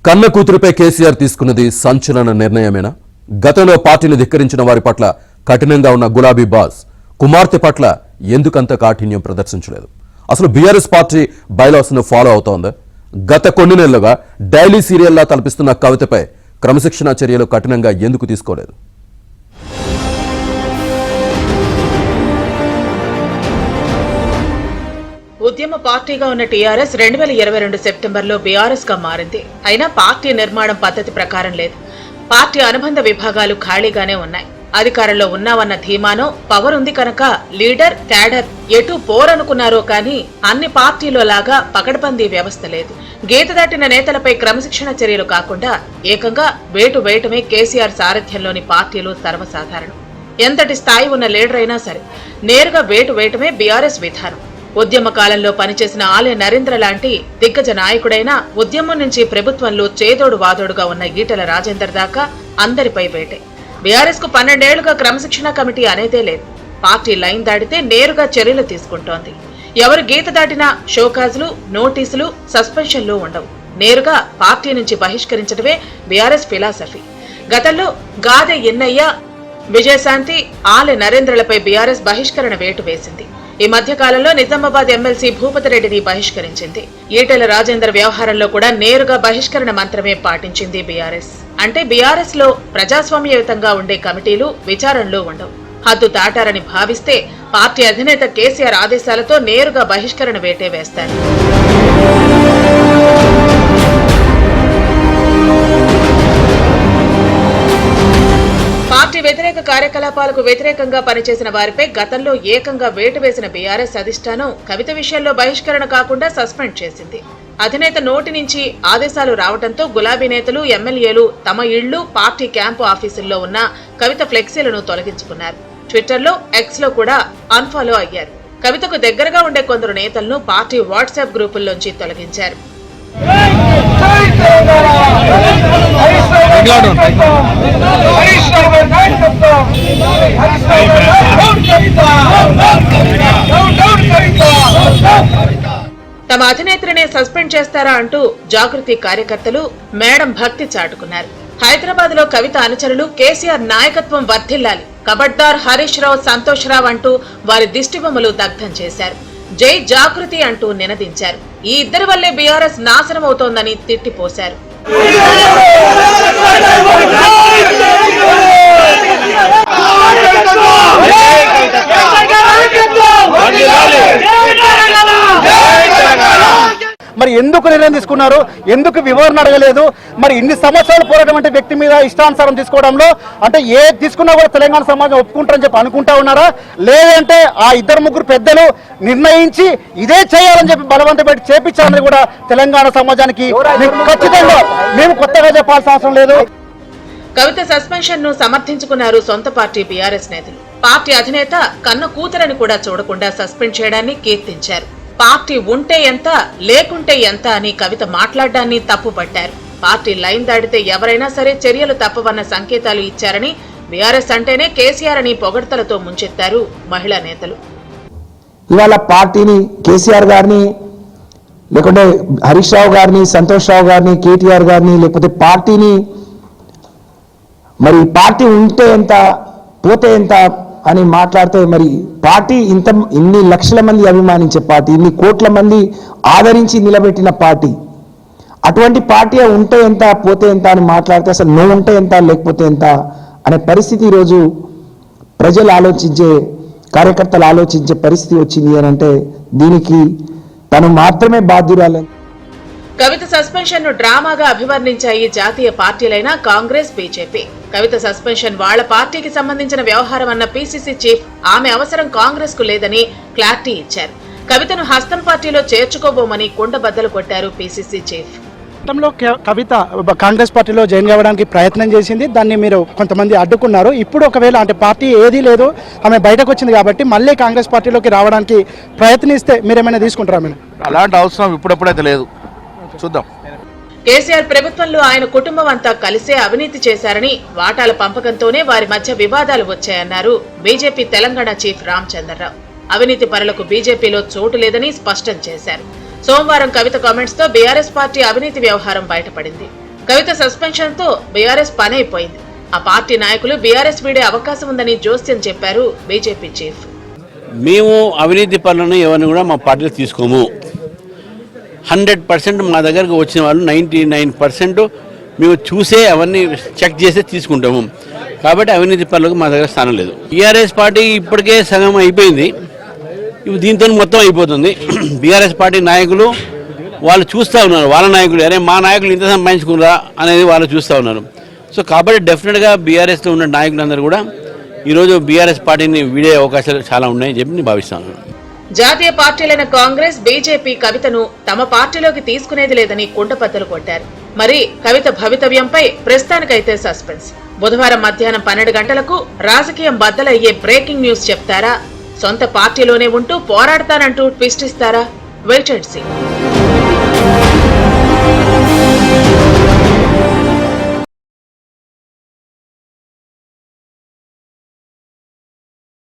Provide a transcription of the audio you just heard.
కన్న కూతురుపై కేసీఆర్ తీసుకున్నది సంచలన నిర్ణయమేనా? గతంలో పార్టీని ధిక్కరించిన వారి పట్ల కఠినంగా ఉన్న గులాబీ బాస్ కుమార్తె పట్ల ఎందుకంత కాఠిన్యం ప్రదర్శించలేదు? అసలు బీఆర్ఎస్ పార్టీ బైలాస్ ను ఫాలో అవుతోందా? గత కొన్ని నెలలుగా డైలీ సీరియల్లా తలపిస్తున్న కవితపై క్రమశిక్షణ చర్యలు కఠినంగా ఎందుకు తీసుకోలేదు? ఉద్యమ పార్టీగా ఉన్న టీఆర్ఎస్ 2022 సెప్టెంబర్లో బీఆర్ఎస్ గా మారింది. అయినా పార్టీ నిర్మాణం పద్ధతి ప్రకారం లేదు. పార్టీ అనుబంధ విభాగాలు ఖాళీగానే ఉన్నాయి. అధికారంలో ఉన్నావన్న ధీమానో పవర్ ఉంది కనుక లీడర్ క్యాడర్ ఎటు పోరనుకున్నారో కానీ అన్ని పార్టీలో లాగా పకడ్బందీ వ్యవస్థ లేదు. గీత దాటిన నేతలపై క్రమశిక్షణ చర్యలు కాకుండా ఏకంగా వేటు వేయటమే కేసీఆర్ సారథ్యంలోని పార్టీలు సర్వసాధారణం. ఎంతటి స్థాయి ఉన్న లీడర్ అయినా సరే నేరుగా వేటు వేయటమే బీఆర్ఎస్ విధానం. ఉద్యమ కాలంలో పనిచేసిన ఆలయ నరేంద్ర లాంటి దిగ్గజ నాయకుడైనా ఉద్యమం నుంచి ప్రభుత్వంలో చేదోడు వాదోడుగా ఉన్న ఈటెల రాజేందర్ దాకా అందరిపై వేటే. బీఆర్ఎస్ కు 12 ఏళ్లుగా క్రమశిక్షణ కమిటీ అనేదే లేదు. పార్టీ లైన్ దాటితే నేరుగా చర్యలు తీసుకుంటోంది. ఎవరు గీత దాటినా షోకాజులు, నోటీసులు, సస్పెన్షన్లు ఉండవు. నేరుగా పార్టీ నుంచి బహిష్కరించడమే బీఆర్ఎస్ ఫిలాసఫీ. గతంలో గాదె ఎన్నయ్య, విజయశాంతి, ఆలయ నరేంద్రలపై బీఆర్ఎస్ బహిష్కరణ వేటు వేసింది. ఈ మధ్య కాలంలో నిజామాబాద్ ఎమ్మెల్సీ భూపతిరెడ్డిని బహిష్కరించింది. ఈటెల రాజేందర్ వ్యవహారంలో కూడా నేరుగా బహిష్కరణ మంత్రమే పాటించింది బీఆర్ఎస్. అంటే బీఆర్ఎస్ లో ప్రజాస్వామ్యయుతంగా ఉండే కమిటీలు విచారణలో ఉండవు. హద్దు దాటారని భావిస్తే పార్టీ అధినేత కేసీఆర్ ఆదేశాలతో నేరుగా బహిష్కరణ వేటే వేస్తారు. పార్టీ వ్యతిరేక కార్యకలాపాలకు వ్యతిరేకంగా పనిచేసిన వారిపై గతంలో ఏకంగా వేటు వేసిన బీఆర్ఎస్ అధిష్టానం కవిత విషయంలో బహిష్కరణ కాకుండా సస్పెండ్ చేసింది. అధినేత నోటి నుంచి ఆదేశాలు రావడంతో గులాబీ నేతలు, ఎమ్మెల్యేలు తమ ఇళ్లు, పార్టీ క్యాంపు ఆఫీసుల్లో ఉన్న కవిత ఫ్లెక్సీలను తొలగించుకున్నారు. ట్విట్టర్లో, ఎక్స్ లో కూడా అన్ఫాలో అయ్యారు. కవితకు దగ్గరగా ఉండే కొందరు నేతలను పార్టీ వాట్సాప్ గ్రూపుల్లోంచి తొలగించారు. తమ అధినేత్రినే సస్పెండ్ చేస్తారా అంటూ జాగృతి కార్యకర్తలు మేడం భక్తి చాటుకున్నారు. హైదరాబాద్ లో కవిత అనుచరులు కేసీఆర్ నాయకత్వం వర్ధిల్లాలి, కబడ్దార్ హరీష్ రావు, సంతోష్ రావు అంటూ వారి దిష్టిబొమ్మలు దగ్ధం చేశారు. జై జాగృతి అంటూ నినదించారు. ఈ ఇద్దరి వల్లే బీఆర్ఎస్ నాశనమవుతోందని తిట్టిపోశారు. మరి ఎందుకు నిర్ణయం తీసుకున్నారు? ఎందుకు వివరణ అడగలేదు? మరి ఇన్ని సంవత్సరాలు పోరాటం అంటే వ్యక్తి మీద ఇష్టానుసారం తీసుకోవడంలో అంటే ఏ తీసుకున్నా కూడా తెలంగాణ సమాజం ఒప్పుకుంటారని చెప్పి అనుకుంటా ఉన్నారా? లేదంటే ఆ ఇద్దరు ముగ్గురు పెద్దలు నిర్ణయించి ఇదే చేయాలని చెప్పి బలవంతం పెట్టి చేపించాలని కూడా తెలంగాణ సమాజానికి ఖచ్చితంగా మేము కొత్తగా చెప్పాల్సిన అవసరం లేదు. కవిత సస్పెన్షన్ ను సమర్థించుకున్నారు సొంత పార్టీ బీఆర్ఎస్ నేతలు. పార్టీ అధినేత కన్న కూతురని కూడా చూడకుండా సస్పెండ్ చేయడాన్ని కీర్తించారు. పార్టీ ఉంటే ఎంత, లేకుంటే ఎంత అని కవిత మాట్లాడడాన్ని తప్పుపట్టారు. పార్టీ లైన్ దాటితే ఎవరైనా సరే చర్యలు తప్పవన్న సంకేతాలు ఇచ్చారని, బీఆర్ఎస్ అంటేనే కేసీఆర్ అని పొగడ్తలతో ముంచెత్తారు మహిళా నేతలు. ఇవాళ పార్టీని, కేసీఆర్ గారిని, లేకుంటే హరీష్ రావు గారిని, సంతోష్ రావు గారిని, కేటీఆర్ గారిని, లేకపోతే పార్టీని, మరి పార్టీ ఉంటే ఎంత, పోతే ఎంత అని మాట్లాడితే మరి పార్టీ ఇన్ని లక్షల మంది అభిమానించే పార్టీ, ఇన్ని కోట్ల మంది ఆదరించి నిలబెట్టిన పార్టీ, అటువంటి పార్టీ ఉంటే ఎంత, పోతే ఎంత అని మాట్లాడితే అసలు నువ్వు ఉంటే ఎంత, లేకపోతే ఎంత అనే పరిస్థితి ఈరోజు ప్రజలు ఆలోచించే, కార్యకర్తలు ఆలోచించే పరిస్థితి వచ్చింది అని అంటే దీనికి తను మాత్రమే బాధ్యురాలని. కవిత సస్పెన్షన్ ను డ్రామాగా అభివర్ణించాయి జాతీయ పార్టీలైన కాంగ్రెస్, బీజేపీ. కవిత సస్పెన్షన్ వాళ్ల పార్టీకి సంబంధించిన వ్యవహారం అన్న పీసీసీ చీఫ్ ఆమె అవసరం కాంగ్రెస్ కు లేదని క్లారిటీ ఇచ్చారు. కవితను హస్తం పార్టీలో చేర్చుకోబోమని కుండబద్దలు కొట్టారు పీసీసీ చీఫ్. గతంలో కవిత కాంగ్రెస్ పార్టీలో జాయిన్ కావడానికి ప్రయత్నం చేసింది. దాన్ని మీరు కొంతమంది అడ్డుకున్నారు. ఇప్పుడు ఒకవేళ అంటే పార్టీ ఏదీ లేదు, ఆమె బయటకు వచ్చింది కాబట్టి మళ్ళీ కాంగ్రెస్ పార్టీలోకి రావడానికి ప్రయత్నిస్తే మీరేమైనా తీసుకుంటారా? మేడం అలాంటి అవసరం ఇప్పుడప్పుడైతే లేదు, చూద్దాం. కేసీఆర్ ప్రభుత్వంలో ఆయన కుటుంబం అంతా కలిసే అవినీతి చేశారని, వాటాల పంపకంతోనే వారి మధ్య వివాదాలు వచ్చాయన్నారు బీజేపీ తెలంగాణ చీఫ్ రామచంద్రరావు. అవినీతి పరులకు బీజేపీలో చోటు లేదని స్పష్టం చేశారు. సోమవారం కవిత కామెంట్స్ తో బీఆర్ఎస్ పార్టీ అవినీతి వ్యవహారం బయటపడింది. కవిత సస్పెన్షన్ తో బీఆర్ఎస్ పని అయిపోయింది. ఆ పార్టీ నాయకులు బీఆర్ఎస్ వీడే అవకాశం ఉందని జోస్యం చెప్పారు బీజేపీ చీఫ్. మేము అవినీతి పనులను ఎవరిని కూడా మా పార్టీలో తీసుకోము. 100% మా దగ్గరకు వచ్చిన వాళ్ళు 99% మేము చూసే అవన్నీ చెక్ చేసే తీసుకుంటాము. కాబట్టి అవినీతి పనులకు మా దగ్గర స్థానం లేదు. టీఆర్ఎస్ పార్టీ ఇప్పటికే సగం అయిపోయింది, ఇప్పుడు దీంతో మొత్తం అయిపోతుంది. బీఆర్ఎస్ పార్టీ నాయకులు వాళ్ళు చూస్తూ ఉన్నారు, వాళ్ళ నాయకులు అరే మా నాయకులు ఇంత సంపాదించుకున్నారా అనేది వాళ్ళు చూస్తూ ఉన్నారు. సో కాబట్టి డెఫినెట్గా బీఆర్ఎస్లో ఉన్న నాయకులందరూ కూడా ఈరోజు బీఆర్ఎస్ పార్టీని వీడే అవకాశాలు చాలా ఉన్నాయని చెప్పి నేను భావిస్తాను. జాతీయ పార్టీలైన కాంగ్రెస్, బీజేపీ కవితను తమ పార్టీలోకి తీసుకునేది లేదని కుండబద్దలు కొట్టారు. మరి కవిత భవితవ్యంపై ప్రస్తుతానికైతే సస్పెన్స్. బుధవారం మధ్యాహ్నం 12 గంటలకు రాజకీయం బద్దలయ్యే బ్రేకింగ్ న్యూస్ చెప్తారా? సొంత పార్టీలోనే ఉంటూ పోరాడతానంటూ ట్విస్ట్ ఇస్తారా? Wait and see.